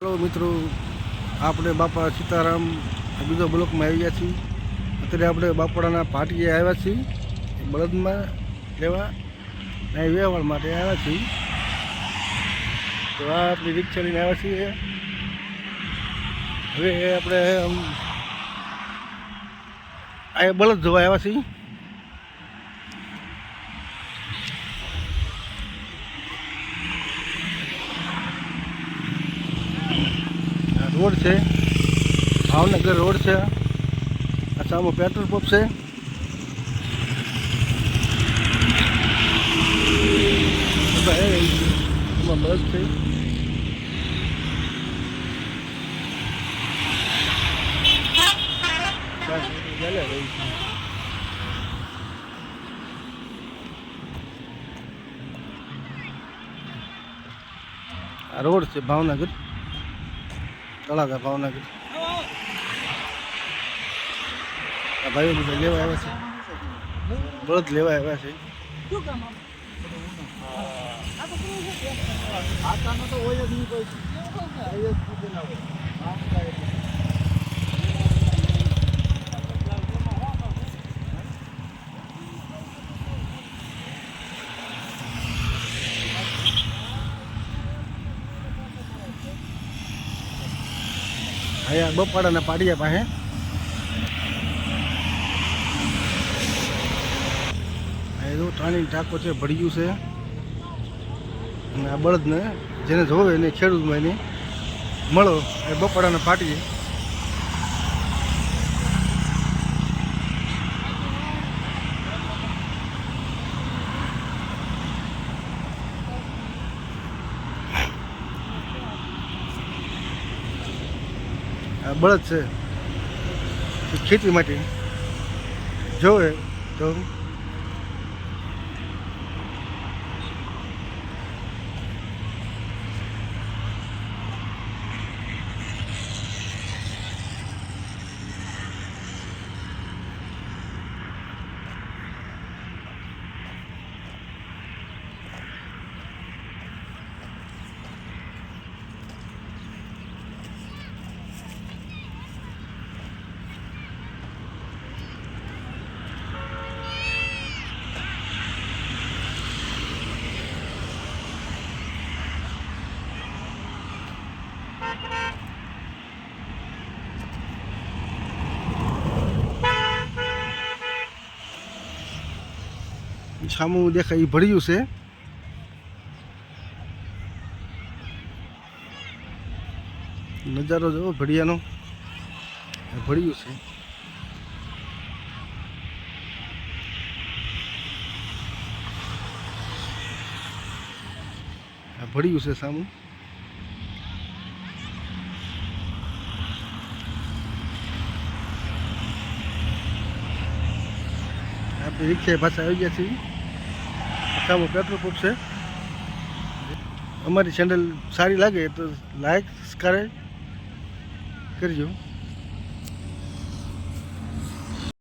Hello मित्रों, આપણે બાપા સીતારામ બીજો બ્લોકમાં આવી ગયા છીએ। અત્યારે આપણે બાપડાના પાટીએ આવ્યા છીએ, બળદમાં લેવા અહીં વ્યવહાર માટે આવ્યા છીએ। તો આ આપણી રિક્ષા લઈને આવ્યા છીએ। હવે આપણે આ બળદ જોવા આવ્યા છીએ। रोड है भावनगर रोड है। अच्छा में पेट्रोल पंप से बस है। रोड से भावनगर तलागा भावनगर भाई लेवा आया है, बळद लेवा आया है। અહીંયા બપાડાના પાડિયા પાસે જો પાણી ટાંકો છે, ભળ્યું છે। અને આ બળદને જેને જોવે એને ખેડૂતમાં એને મળો એ બપાડાના પાટીએ। આ બળદ છે ખેતી માટે જોવે તો સામું દેખાય એ ભળ્યું છે। નજારો જોવો ભળિયાનો, ભળ્યું છે। આ ભળ્યું છે સામું। આપણે રિક્ષા પાછા આવી ગયા છીએ। સામું પેટ્રોલ પંપ છે। અમારી ચેનલ સારી લાગે તો લાઈક સબસ્ક્રાઈબ કરજો।